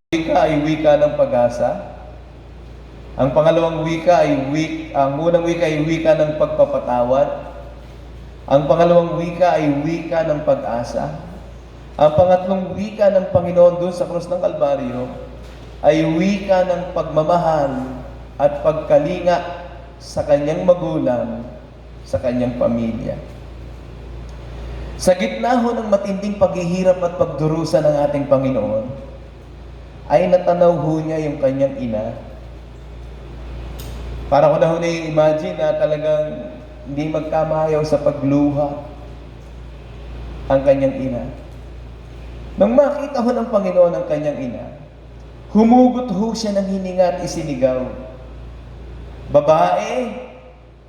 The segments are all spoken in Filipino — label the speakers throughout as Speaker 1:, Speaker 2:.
Speaker 1: Wika ay wika ng pag-asa. Ang pangalawang wika ay ang unang wika ay wika ng pagpapatawad. Ang pangalawang wika ay wika ng pag-asa. Ang pangatlong wika ng Panginoon doon sa krus ng Kalbaryo ay wika ng pagmamahal at pagkalinga sa kanyang magulang, sa kanyang pamilya. Sa gitna ho ng matinding paghihirap at pagdurusa ng ating Panginoon, ay natanaw ho niya yung kanyang ina. Para ko na ho na-imagine na talagang hindi magkamayaw sa pagluha ang kanyang ina. Nang makita ho ng Panginoon ang kanyang ina, humugot ho siya ng hininga at isinigaw, "Babae,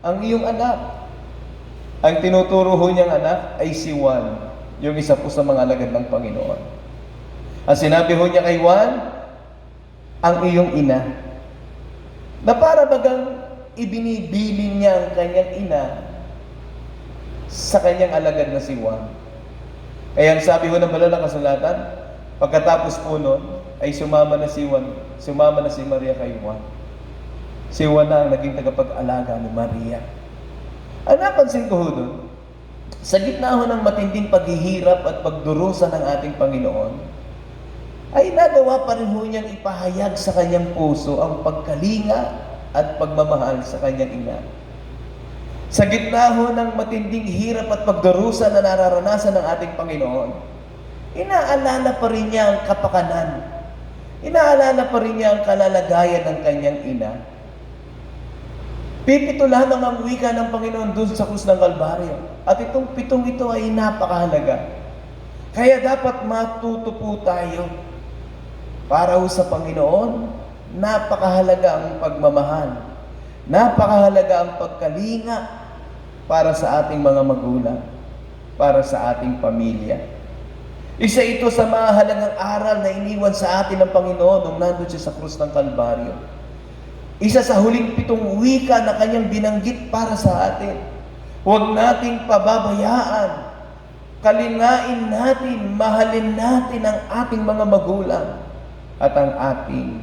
Speaker 1: ang iyong anak." Ang tinuturo ho niyang anak ay si Juan, yung isa po sa mga alagad ng Panginoon. Ang sinabi ho niya kay Juan, "Ang iyong ina." Na para bagang ibinibiling niya ang kanyang ina sa kanyang alagad na si Juan. Kaya ang sabi ho ng banal na kasulatan, pagkatapos po nun, ay sumama na si Juan, sumama na si Maria kay Juan. Si Juan na ang naging tagapag-alaga ni Maria. Ang napansin ko ho doon, sa gitna ho ng matinding paghihirap at pagdurusa ng ating Panginoon, ay nagawa pa rin ho niyang ipahayag sa kanyang puso ang pagkalinga at pagmamahal sa kanyang ina. Sa gitna ho ng matinding hirap at pagdurusa na nararanasan ng ating Panginoon, inaalala pa rin niya ang kapakanan. Inaalala pa rin niya ang kalalagayan ng kanyang ina. Pipito lamang ang wika ng Panginoon doon sa krus ng Kalbaryo. At itong pitong ito ay napakahalaga. Kaya dapat matuto po tayo. Para ho sa Panginoon, napakahalaga ang pagmamahal. Napakahalaga ang pagkalinga para sa ating mga magulang, para sa ating pamilya. Isa ito sa mahalagang aral na iniwan sa atin ng Panginoon nung nandun siya sa krus ng Kalbaryo. Isa sa huling pitong wika na kanyang binanggit para sa atin. Huwag nating pababayaan. Kalingain natin, mahalin natin ang ating mga magulang at ang ating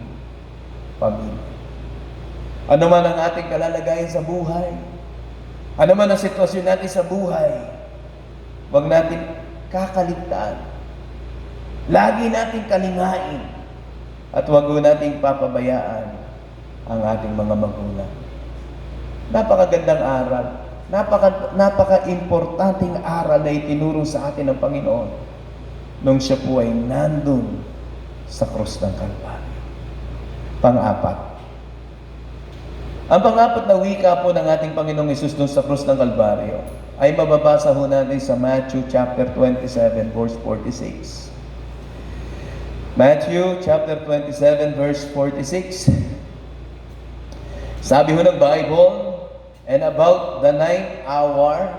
Speaker 1: pamilya. Ano man ang ating kalalagayan sa buhay, ano man ang sitwasyon natin sa buhay, huwag natin kakaligtaan. Lagi natin kalingain at huwag nating papabayaan ang ating mga magulang. Napakagandang aral, napaka-importanting aral na itinuro sa atin ng Panginoon nung siya po ay nandun sa krus ng Kalbaryo. Pang-apat. Ang pang-apat na wika po ng ating Panginoong Hesus doon sa krus ng Kalbaryo ay mababasa ho natin sa Matthew chapter 27 verse 46. Matthew chapter 27 verse 46. Sabi ho ng Bible, "And about the 9th hour,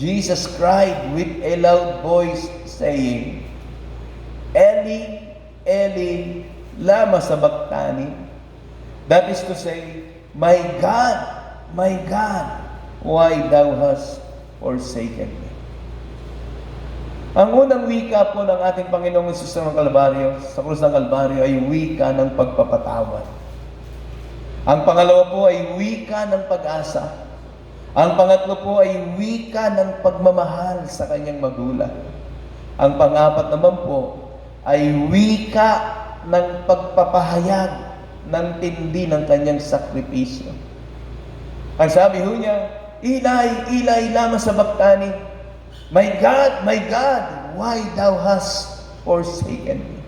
Speaker 1: Jesus cried with a loud voice, saying, Eli, Eli, lama sabachthani." That is to say, my God, why thou hast forsaken me?" Ang unang wika po ng ating Panginoong Hesus sa Kalbaryo, sa krus ng Kalbaryo, ay wika ng pagpapatawad. Ang pangalawa po ay wika ng pag-asa. Ang pangatlo po ay wika ng pagmamahal sa kanyang magulang. Ang pang-apat naman po ay wika ng pagpapahayag ng tindi ng kanyang sakripisyo. Ang sabi ho niya, "Eli, Eli, lama sabachthani? My God, why thou hast forsaken me?"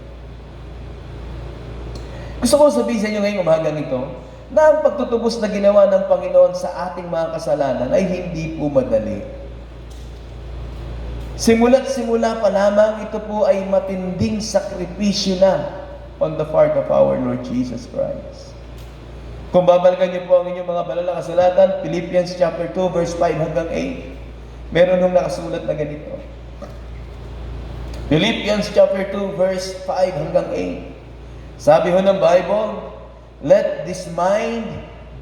Speaker 1: Gusto ko sabihin sa inyo ngayong umagang ito, na ang pagtutubos na ginawa ng Panginoon sa ating mga kasalanan ay hindi po madali. Simula't simula pa lamang, ito po ay matinding sakripisyo na on the part of our Lord Jesus Christ. Kung babalikan niyo po ang inyong mga banal na kasulatan, Philippians chapter 2 verse 5 hanggang 8, meron nung nakasulat na ganito. Philippians chapter 2 verse 5 hanggang 8. Sabi ho ng Bible, "Let this mind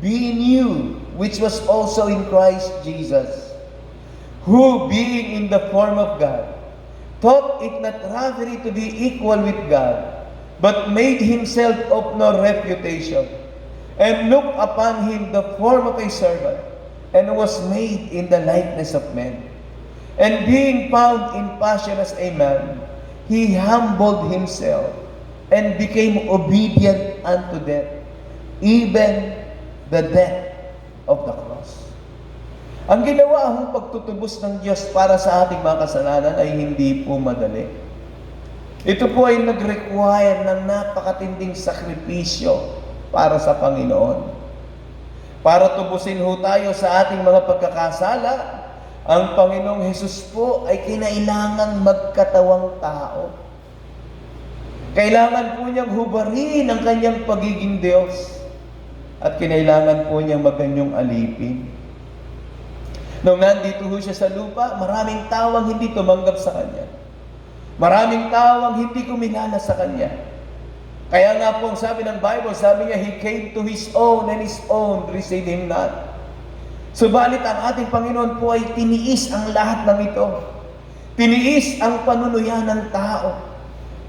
Speaker 1: be in you, which was also in Christ Jesus, who being in the form of God, thought it not robbery to be equal with God, but made himself of no reputation, and looked upon him the form of a servant, and was made in the likeness of men. And being found in fashion as a man, he humbled himself, and became obedient unto death, even the death of the cross. Ang ginawa hong pagtutubos ng Diyos para sa ating mga kasalanan ay hindi po madali. Ito po ay nag-require ng napakatinding sakripisyo para sa Panginoon. Para tubusin ho tayo sa ating mga pagkakasala, ang Panginoong Hesus po ay kinailangang magkatawang tao. Kailangan po niyang hubarin ang kanyang pagiging Diyos, at kinailangan po niyang maganyong alipin. Nung nandito ho siya sa lupa, maraming tawang hindi tumanggap sa kanya. Maraming tawang hindi kumilala sa kanya. Kaya nga po, sabi ng Bible, sabi niya, He came to His own, and His own received Him not. Subalit ang ating Panginoon po ay tiniis ang lahat ng ito. Tiniis ang panunuyan ng tao.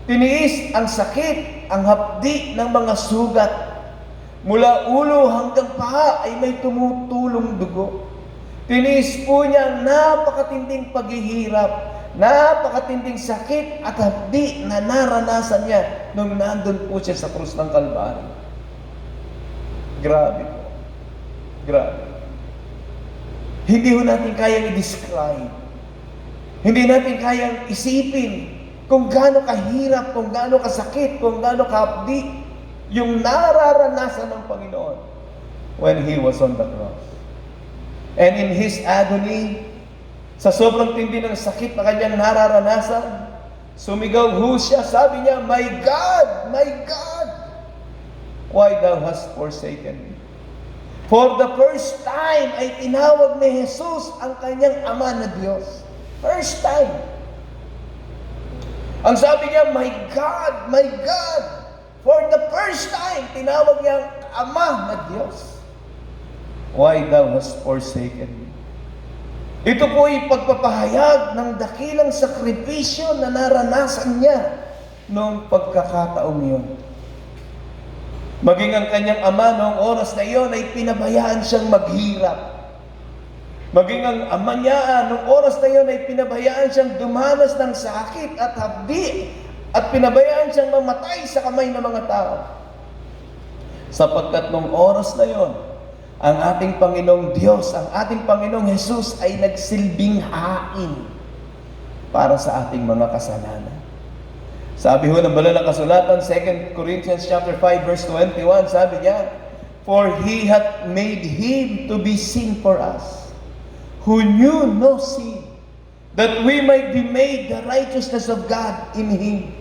Speaker 1: Tiniis ang sakit, ang hapdi ng mga sugat. Mula ulo hanggang paa ay may tumutulong dugo. Tiniis po niya ang napakatinding paghihirap, napakatinding sakit at hapdi na naranasan niya nung nandun po siya sa krus ng Kalbaryo. Grabe po. Grabe. Hindi ho natin kayang i-describe. Hindi natin kayang isipin kung gaano kahirap, kung gaano kasakit, kung gaano kahapdi yung nararanasan ng Panginoon when He was on the cross. And in His agony, sa sobrang tindi ng sakit na kanyang nararanasan, sumigaw ho siya, sabi niya, my God, why thou hast forsaken me? For the first time ay tinawag ni Jesus ang kanyang Ama na Diyos. First time. Ang sabi niya, my God, for the first time, tinawag niya ang Ama na Diyos. Why thou hast forsaken me? Ito po ay pagpapahayag ng dakilang sakripisyo na naranasan niya noong pagkakataong iyon. Maging ang kanyang ama noong oras na iyon ay pinabayaan siyang maghirap. Maging ang ama niya noong oras na iyon ay pinabayaan siyang dumanas ng sakit at hapdi at pinabayaan siyang mamatay sa kamay ng mga tao. Sapagkat noong oras na iyon, ang ating Panginoong Diyos, ang ating Panginoong Jesus ay nagsilbing hain para sa ating mga kasalanan. Sabi ho ng banal na kasulatan, 2 Corinthians chapter 5 verse 21, sabi niya, for He hath made Him to be sin for us, who knew no sin, that we might be made the righteousness of God in Him.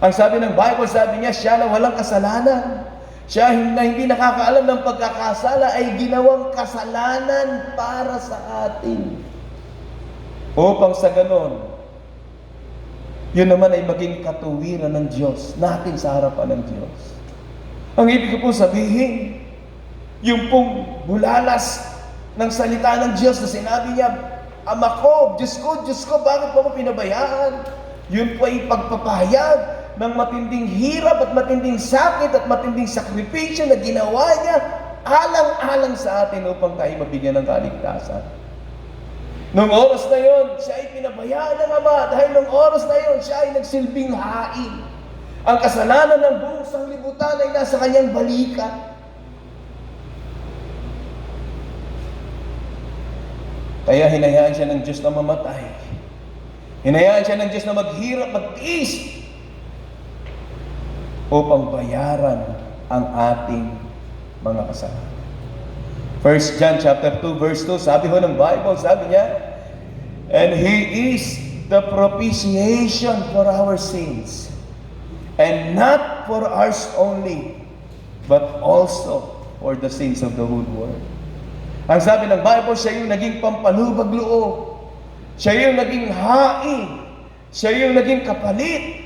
Speaker 1: Ang sabi ng Bible, sabi niya, siya na walang kasalanan, siya na hindi nakakaalam ng pagkakasala ay ginawang kasalanan para sa atin. Upang sa ganon, yun naman ay maging katuwiran ng Diyos natin sa harapan ng Diyos. Ang ibig ko po sabihin, yung pong bulalas ng salita ng Diyos na sinabi niya, Ama ko, Diyos ko, bakit mo ako pinabayaan? Yun po ay pagpapahayag ng matinding hirap at matinding sakit at matinding sakripisyo na ginawa niya alang-alang sa atin upang tayo mabigyan ng kaligtasan. Noong oras na yon, siya ay pinabayaan ng Ama dahil noong oras na yon, siya ay nagsilbing hain. Ang kasalanan ng buong sanglibutan ay nasa kanyang balikat. Kaya hinayaan siya ng Diyos na mamatay. Hinayaan siya ng Diyos na maghirap, magtiis upang bayaran ang ating mga kasalanan. 1 John chapter 2 verse 2, sabi ho ng Bible, sabi niya, and He is the propitiation for our sins, and not for ours only, but also for the sins of the whole world. Ang sabi ng Bible, siya yung naging pampalubag loob, siya yung naging hain, siya yung naging kapalit,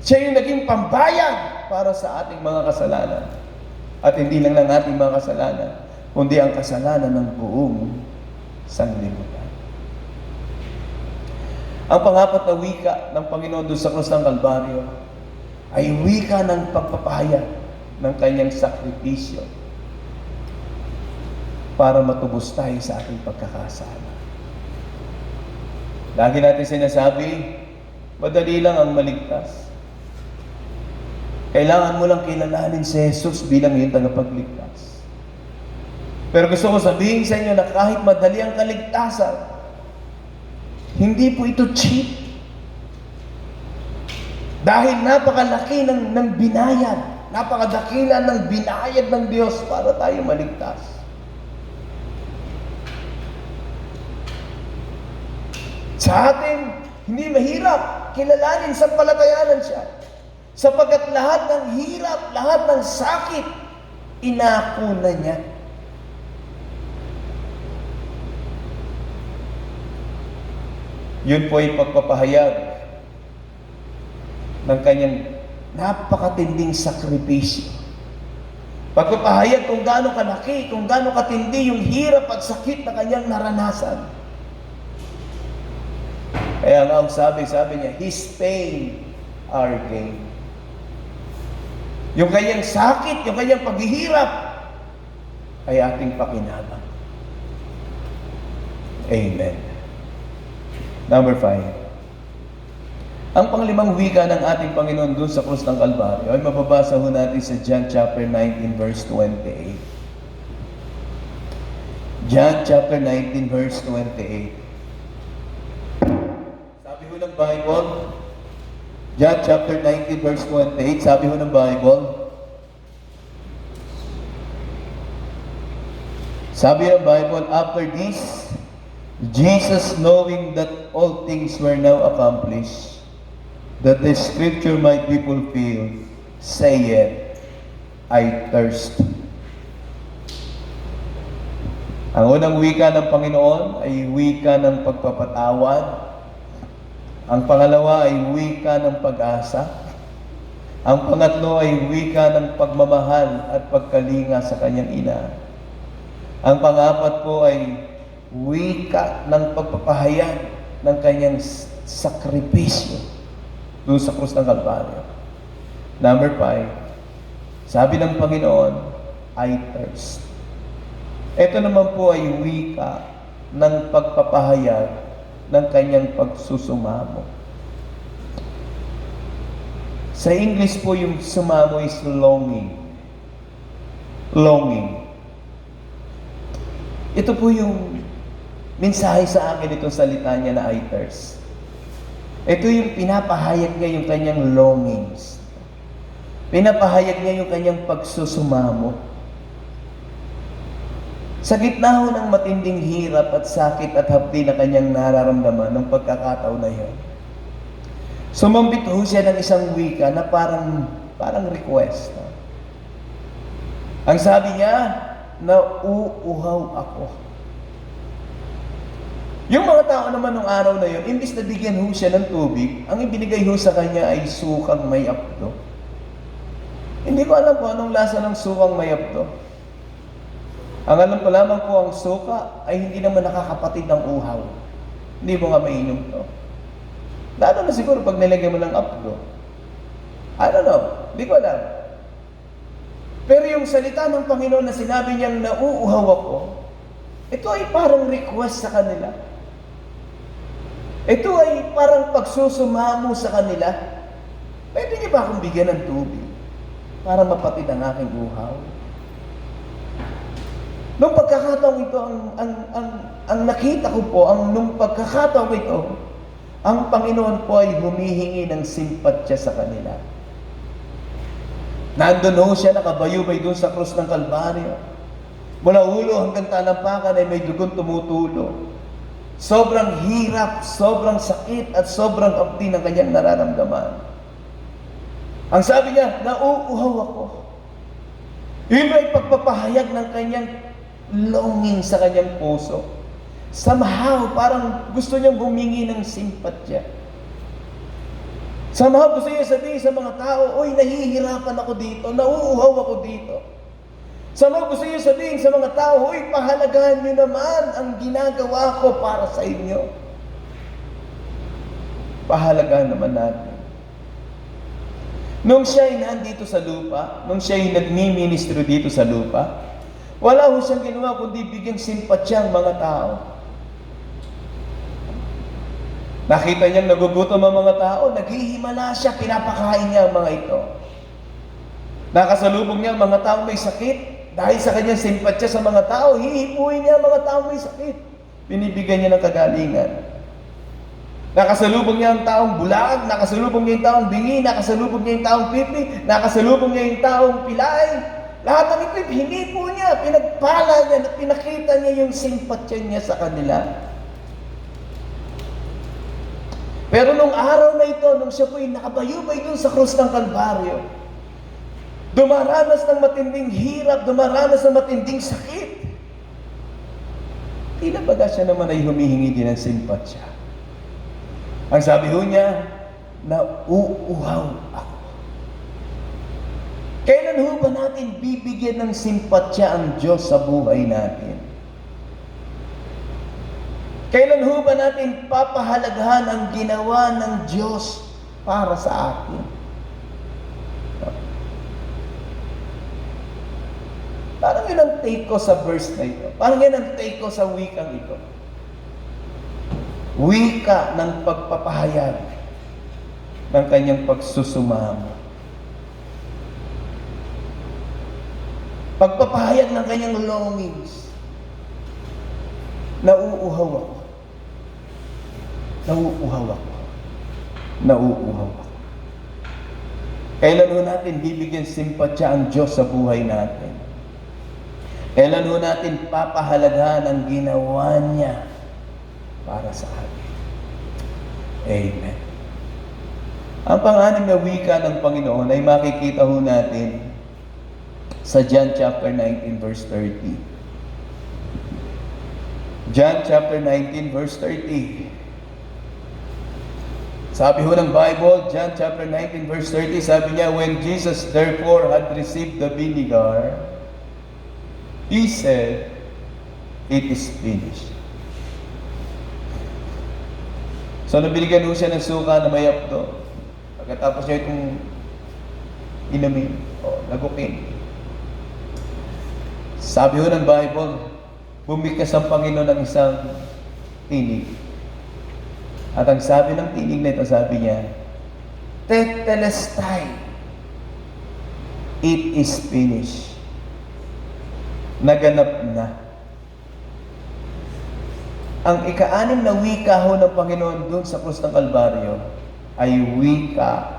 Speaker 1: siya yung naging pambayad para sa ating mga kasalanan. At hindi lang ng ating mga kasalanan, kundi ang kasalanan ng buong sanglibutan. Ang pangapat na wika ng Panginoon doon sa krus ng Kalbaryo, ay wika ng pagpapahayag ng kanyang sakripisyo para matubos tayo sa ating pagkakasala. Lagi natin sinasabi, madali lang ang maligtas. Kailangan mo lang kilalanin si Jesus bilang iyong tagapagligtas. Pero gusto ko sabihin sa inyo na kahit madali ang kaligtasan, hindi po ito cheap. Dahil napakalaki ng binayad, napakadakila ng binayad ng Diyos para tayo maligtas. Sa atin, hindi mahirap kilalanin sa palatayanan siya. Sapagkat lahat ng hirap, lahat ng sakit, inako na niya. Yun po ay pagpapahayag ng kanyang napakatinding sakripisyo. Pagpapahayag kung gaano kalaki, kung gaano katindi yung hirap at sakit na kanyang naranasan. Kaya nga ang sabi niya, His pain, our gain. Yung kanyang sakit, yung kanyang paghihirap, ay ating pakinabang. Amen. Number 5. Ang panglimang wika ng ating Panginoon doon sa krus ng Kalbaryo ay mababasa ho natin sa John chapter 19 verse 28. John chapter 19 verse 28. Sabi ho ng Bible, John chapter 19 verse 28, sabi ho ng Bible, after this, Jesus, knowing that all things were now accomplished, that the scripture might be fulfilled, saith, I thirst. Ang unang wika ng Panginoon ay wika ng pagpapatawad. Ang pangalawa ay wika ng pag-asa. Ang pangatlo ay wika ng pagmamahal at pagkalinga sa kanyang ina. Ang pangapat po ay wika ng pagpapahayag ng kanyang sakripisyo doon sa krus ng Kalbaryo. Number 5, sabi ng Panginoon, I thirst. Ito naman po ay wika ng pagpapahayag ng kanyang pagsusumamo. Sa English po yung sumamo is longing. Longing. Ito po yung mensahe sa akin itong salita niya na I thirst. Ito yung pinapahayag niya yung kanyang longings. Pinapahayag niya yung kanyang pagsusumamo. Sa gitna ho ng matinding hirap at sakit at hapdi na kanyang nararamdaman ng pagkakataon na yun, sumambit ho siya ng isang wika na parang request. Ang sabi niya, nauuhaw ako. Yung mga tao naman nung araw na yun, imbis na bigyan ho siya ng tubig, ang ibinigay ho sa kanya ay sukang may apdo. Hindi ko alam kung anong lasa ng sukang may apdo. Ang alam ko lamang po, ang suka ay hindi naman nakakapatid ng uhaw. Hindi mo nga mainom to. Lalo na siguro pag nilagyan mo ng apdo. I don't know. Hindi ko alam. Pero yung salita ng Panginoon na sinabi niyang nauuhaw ako, ito ay parang request sa kanila. Ito ay parang pagsusumamo sa kanila. Pwede niyo ba akong bigyan ng tubig para mapatid ang aking uhaw? Nung pagkakataong ito, ang nakita ko po, nung pagkakataong ito, ang Panginoon po ay humihingi ng simpatya sa kanila. Nandun ho siya, nakabayubay doon sa krus ng Kalbaryo. Mula ulo hanggang talampakan ay may dugon tumutulo. Sobrang hirap, sobrang sakit, at sobrang hapdi ng kanyang nararamdaman. Ang sabi niya, nauuhaw ako. Yun ay pagpapahayag ng kanyang longing sa kanyang puso. Somehow, parang gusto niyang humingi ng simpatya. Somehow, gusto niya sabihin sa mga tao, "Uy, nahihirapan ako dito, nauuhaw ako dito." Somehow, gusto niya sabihin sa mga tao, "Uy, pahalagahan niyo naman ang ginagawa ko para sa inyo." Pahalagahan naman natin. Nung siya ay nandito sa lupa, nung siya ay nagmi-ministro dito sa lupa, wala ho siyang ginawa kundi bigyan simpatya ang mga tao. Nakita niyang nagugutom ang mga tao, naghihimala siya, pinapakain niya ang mga ito. Nakasalubong niya ang mga tao may sakit, dahil sa kanyang simpatya sa mga tao, hihipuin niya ang mga tao may sakit. Binibigyan niya ng kagalingan. Nakasalubong niya ang taong bulag, nakasalubong niya yung taong bingi, nakasalubong niya yung taong pipi, nakasalubong niya yung taong pilay. Lahat ng ito, hinipo niya, pinagpala niya, pinakita niya yung simpatya niya sa kanila. Pero nung araw na ito, nung siya po'y nakabayubay dun sa krus ng Kalbaryo, dumaranas ng matinding hirap, dumaranas ng matinding sakit. Tila baga siya naman ay humihingi din ng simpatya. Ang sabi ho niya, nauuhaw ako. Kailan ho ba natin bibigyan ng simpatya ang Diyos sa buhay natin? Kailan ho ba natin papahalagahan ang ginawa ng Diyos para sa atin? Parang yun ang take ko sa verse na ito. Parang yun ang take ko sa wikang ito. Wika ng pagpapahayag ng kanyang pagsusumamo. Pagpapahayag ng kanyang longings. Nauuhaw ako. Nauuhaw ako. Nauuhaw ako. Kailan ho natin bibigyan simpatya ang Diyos sa buhay natin? Kailan ho natin papahalagahan ang ginawa niya para sa atin? Amen. Ang pang-anim na wika ng Panginoon ay makikita ho natin sa John chapter 19 verse 30. John chapter 19 verse 30. Sabi ho ng Bible, John chapter 19 verse 30, sabi niya, when Jesus therefore had received the vinegar, He said, it is finished. So, nabinigyan ho siya ng suka na may apdo. Pagkatapos niya itong inumin o lagukin. Sabi ho ng Bible, bumikas ang Panginoon ng isang tinig. At ang sabi ng tinig na ito, sabi niya, Tetelestai, it is finished. Naganap na. Ang ika-anim na wika ho ng Panginoon doon sa krus ng Kalbaryo ay wika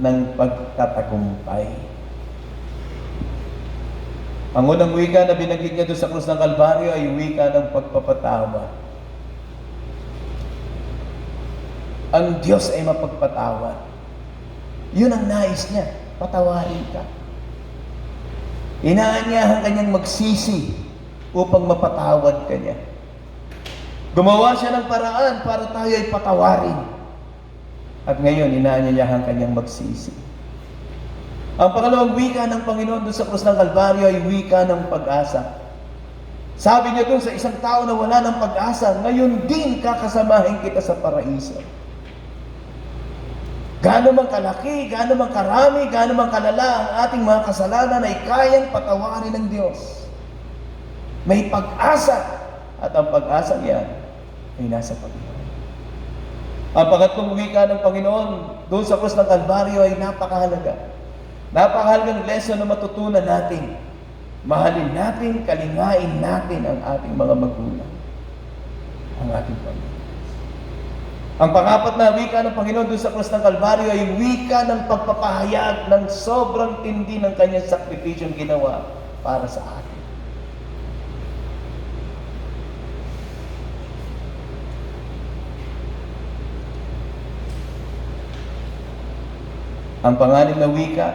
Speaker 1: ng pagtatagumpay. Ang unang wika na binanggit niya doon sa krus ng Kalbaryo ay wika ng pagpapatawad. Ang Diyos ay mapagpatawad. Yun ang nais niya, patawarin ka. Inaanyahan kanyang magsisi upang mapatawad ka niya. Gumawa siya ng paraan para tayo ay patawarin. At ngayon, inaanyayahan kanyang magsisi. Ang pangalawang wika ng Panginoon doon sa krus ng Kalbaryo ay wika ng pag-asa. Sabi niya doon sa isang tao na wala ng pag-asa, ngayon din kakasamahin kita sa paraiso. Gaano man kalaki, gaano man karami, gaano man kalala ang ating mga kasalanan ay kayang patawarin ng Diyos. May pag-asa at ang pag-asa niya ay nasa Panginoon. Ang pangatlong wika ng Panginoon doon sa krus ng Kalbaryo ay napakahalaga. Napakahalagang lesson na matutunan natin. Mahalin natin, kalingain natin ang ating mga magulang. Ang ating Panginoon. Ang pangapat na wika ng Panginoon doon sa krus ng Kalbaryo ay wika ng pagpapahayag ng sobrang tindi ng kanyang sakripisyong ginawa para sa atin. Ang panganim na wika,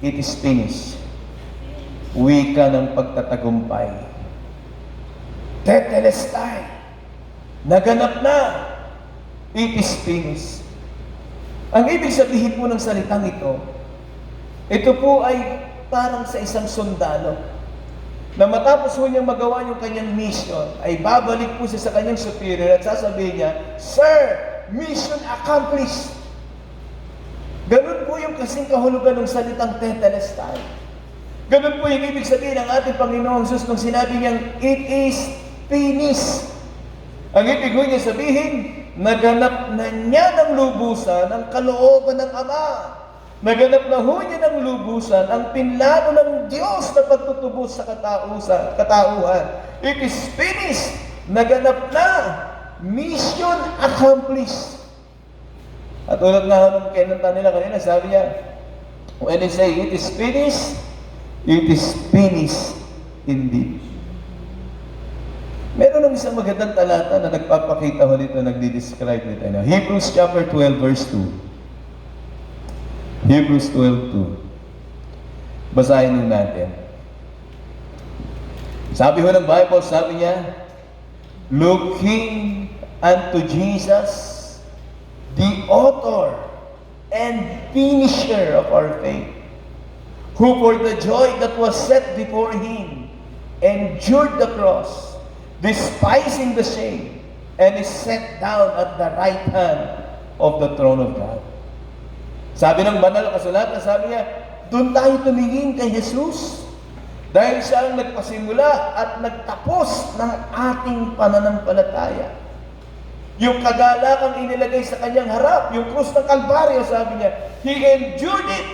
Speaker 1: it is finished. Wika ng pagtatagumpay. Tetelestai. Naganap na. It is finished. Ang ibig sabihin po ng salitang ito po ay parang sa isang sundalo na matapos po niyang magawa yung kanyang mission, ay babalik po siya sa kanyang superior at sasabihin niya, Sir, mission accomplished. Ganun po po yung kasing kahulugan ng salitang tetelestai. Ganun po yung ibig sabihin ng ating Panginoong Jesus nung sinabi niyang, it is finished. Ang ibig niya sabihin, naganap na niya ng lubusan ang kalooban ng Ama. Naganap na ho niya ng lubusan ang pinlano ng Diyos na pagtutubos sa katauhan. It is finished. Naganap na. Mission accomplished. At tulad nga nung kinanta nila kanina, sabi niya, when they say it is finished indeed. Meron ng isang magandang talata na nagpapakita ho nito, nagdi-describe nito. Hebrews chapter 12 verse 2. Hebrews 12:2. Basahin nun natin. Sabi ho ng Bible, sabi niya, looking unto Jesus, the author and finisher of our faith, who for the joy that was set before him endured the cross, despising the shame, and is set down at the right hand of the throne of God. Sabi ng banal na kasulatan, sabi niya, doon tayo tumingin kay Jesus dahil siya ang nagpasimula at nagtapos ng ating pananampalataya. Yung kagalakang inilagay sa kanyang harap, yung krus ng Kalbaryo, sabi niya, He endured it.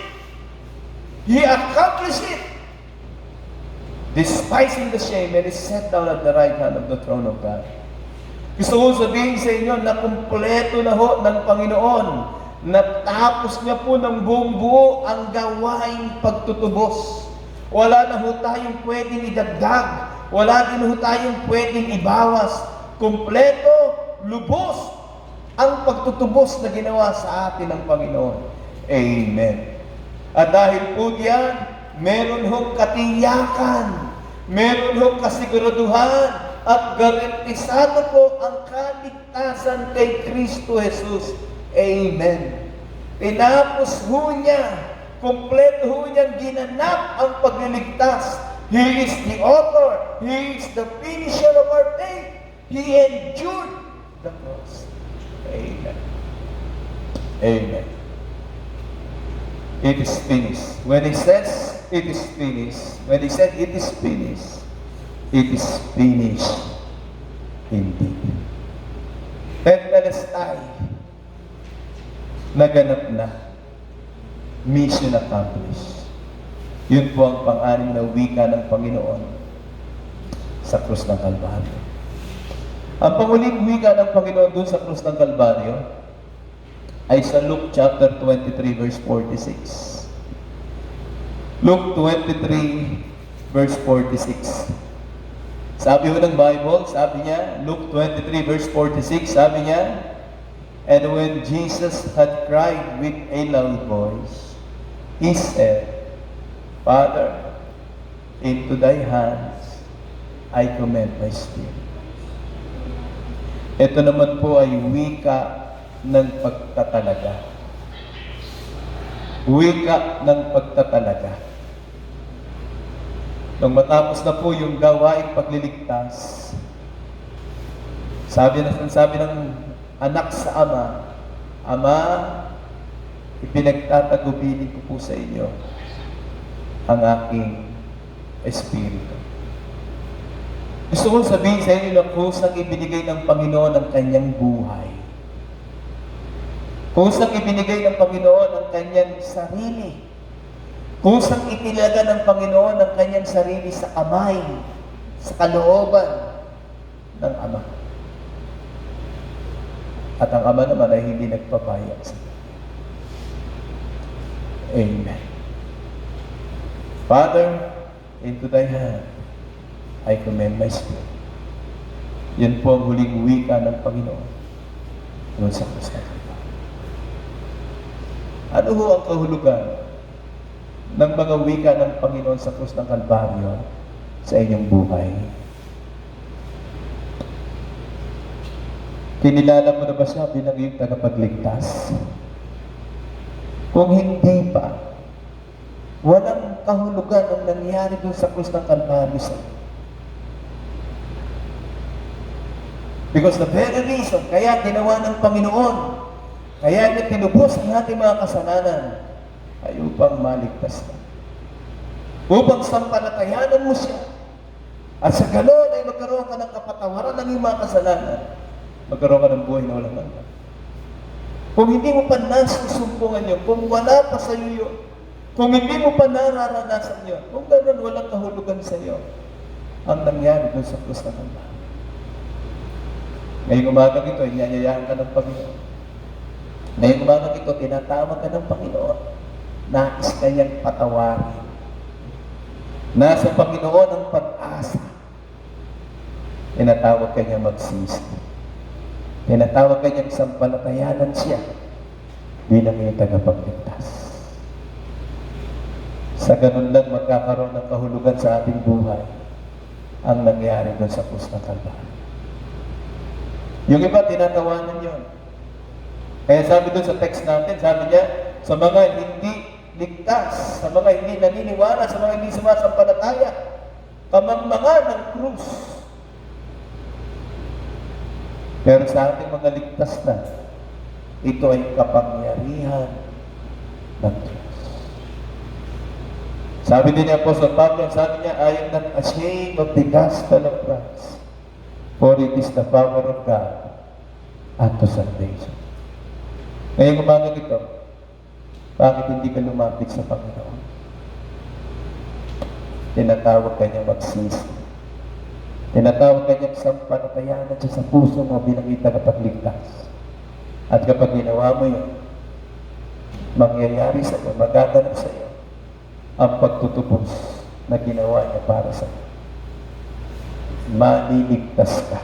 Speaker 1: He accomplished it. Despising the shame, and is set down at the right hand of the throne of God. Gusto ko sabihin sa inyo na kumpleto na ho ng Panginoon. Natapos niya po ng buong buo ang gawaing pagtutubos. Wala na ho tayong pwedeng idagdag. Wala din ho tayong pwedeng ibawas. Kumpleto, lubos ang pagtutubos na ginawa sa atin ng Panginoon. Amen. At dahil po diyan, meron hong katiyakan, meron hong kasiguraduhan, at garantisado po ang kaligtasan kay Kristo Jesus. Amen. Tinapos ho niya, kumpleto ho niyang ginanap ang pagliligtas. He is the author, He is the finisher of our faith. He endured the cross. Amen. Amen. It is finished. When He says it is finished, when He said it is finished indeed. Tetelestai, naganap na. Mission accomplished. Yun po ang pang-anim na wika ng Panginoon sa krus ng Kalbaryo. Ang panguling wika ng Panginoon dun sa krus ng Kalbaryo ay sa Luke chapter 23 verse 46. Luke 23 verse 46. Sabi ho ng Bible, sabi niya, Luke 23 verse 46, sabi niya, and when Jesus had cried with a loud voice, He said, Father, into thy hands I commend my spirit. Ito naman po ay wika ng pagtatalaga. Wika ng pagtatalaga. Nung matapos na po yung gawaing pagliligtas, sabi ng anak sa ama, Ama, ipinagtatagubilin ko po sa inyo ang aking espiritu. Gusto kong sabihin sa inyo na kusang ibinigay ng Panginoon ang kanyang buhay. Kusang ibinigay ng Panginoon ang kanyang sarili. Kusang itilaga ng Panginoon ang kanyang sarili sa kamay, sa kalooban ng Ama. At ang Ama naman ay hindi nagpapahayag sa kanya. Amen. Father, into thy hand I commend my spirit. Yan po ang huling wika ng Panginoon doon sa krus ng Kalbaryo. Ano ho ang kahulugan ng mga wika ng Panginoon sa krus ng Kalbaryo sa inyong buhay? Kinilala mo na ba siya bilang iyong tagapagligtas? Kung hindi pa, walang kahulugan ang nangyari doon sa krus ng Kalbaryo sa iyo. Because the very reason, kaya ginawa ng Panginoon, kaya niya tinubos ang ating mga kasalanan, ay upang maligtas ka. Upang sampalatayanan mo siya. At sa ganon ay magkaroon ka ng kapatawaran ng iyong mga kasalanan. Magkaroon ka ng buhay na walang hanggan. Kung hindi mo pa nasusumpungan yun, kung wala pa sa iyo yun, kung hindi mo pa nararanasan yun, kung gano'n walang kahulugan sa iyo, ang nangyari doon sa krus ng Kalbaryo. Ngayong umagang ito, inyayayahan ka ng Panginoon. Ngayong umagang ito, tinatawag ka ng Panginoon. Nais ka niyang patawarin. Nasa Panginoon ang pag-asa. Tinatawag ka niyang magsisi. Tinatawag ka niyang sampalatayanan siya bilang iyong tagapagligtas. Sa ganun lang magkakaroon ng kahulugan sa ating buhay ang nangyari doon sa krus ng Kalbaryo. Yung iba, tinatawanan yun. Kaya sabi doon sa text natin, sabi niya, sa mga hindi ligtas, sa mga hindi naniniwala, sa mga hindi sumasampalataya, kamangmangan ng krus. Pero sa ating mga ligtas na, ito ay kapangyarihan ng Diyos. Sabi din ni Apostol Pablo, sabi niya, I am not ashamed of the gospel of Christ, for it is the power of God unto salvation. Ngayong umagang ito, bakit hindi ka lumapit sa Panginoon? Tinatawag ka niya magsisi. Tinatawag ka niya sampalatayanan siya sa puso mo bilang itagapagligtas. At kapag ginawa mo yun, mangyayari sa iyo, magaganap sa iyo, ang pagtutubos na ginawa niya para sa iyo. Maliligtas ka.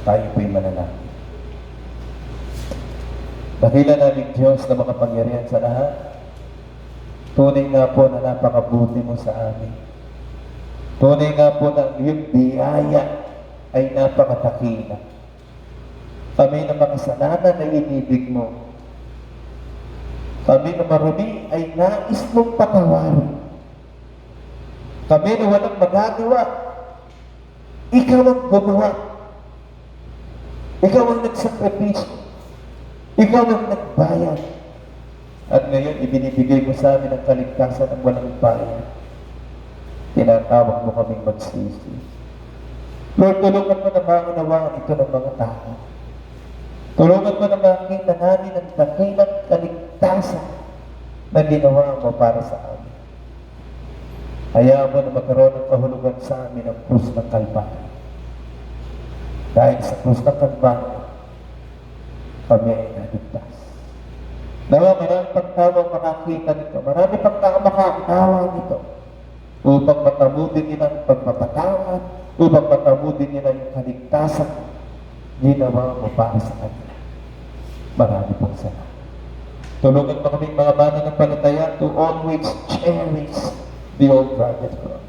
Speaker 1: Tayo po'y manalangin. Dakila namin Diyos na makapangyarihan sa lahat. Tunay nga po na napakabuti mo sa amin. Tunay nga po na iyong biyaya ay napakatakina. Kami na makasalanan na inibig mo. Kami na marumi ay nais mong patawarin. Kami na walang magagawa. Ikaw ang gumawa. Ikaw ang nagsakripisyo. Ikaw ang nagbayad. At ngayon, ibinibigay mo sa amin ang kaligtasan ng walang bayad. Tinatawag mo kaming magsisi. Lord, tulungan mo na maunawaan ito ng mga tao. Tulungan mo na makita namin ang dakilang kaligtasan na ginawa mo para sa amin. Hayaan mo na magkaroon ng kahulugan sa amin ang krus ng Kalbaryo. Dahil sa krus ng Kalbaryo, kami ay naligtas. Nawa, marami pang tao makakita nito. Marami pang tao makakatawa nito. Upang matamudin nila ang pagpapatawad, upang matamudin nila yung kaligtasan ginawa mo para sa kanila. Marami pong salamat. Tulungan mo kaming mga mananampalataya to always cherish the old rugged cross.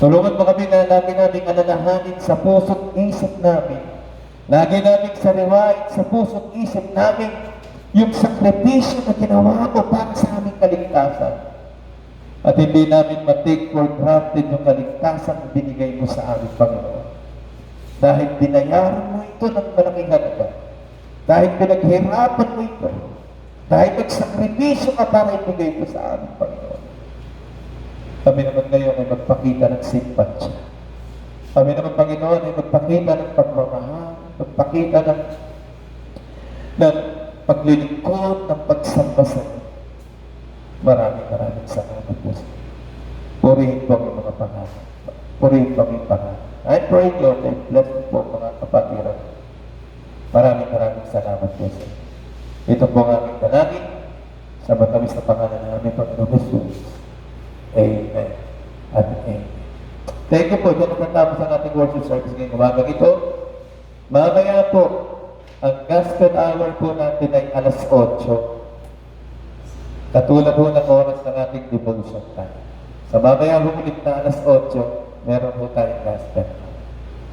Speaker 1: Tulungan mo kami na lagi namin alalahanin sa puso't isip namin. Lagi namin sariwain sa puso't isip namin yung sakripisyo na ginawa mo para sa aming kaligtasan. At hindi namin ma-take for granted yung kaligtasan na binigay mo sa aming Panginoon. Dahil binayaran mo ito ng malaking halaga. Dahil pinaghirapan mo ito. Dahil nagsakripisyo ka para ibigay mo sa aming Panginoon. Kami naman ngayon ay magpakita ng simpatsya. Kami naman, Panginoon, ay magpakita ng pagmamahal, magpakita ng paglilingkod, ng pagsamba sa iyo. Maraming salamat po sa iyo. Purihin po ang mga pangalan. Purihin po ang pangalan. I pray, Lord, and bless po mga kapatiran. Maraming salamat po sa iyo. Ito po ang aming dalangin sa matamis na pangalan ng aming Panginoon Jesus. Amen at amen. Thank you po. Diyan natapos ang ating worship service ngayong umagang ito. Mamaya po, ang gospel hour po natin ay alas 8. Katulad po ng oras ng ating devotion time. Sa mamaya ulit na alas 8, meron po tayong gospel.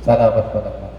Speaker 1: Salamat po naman.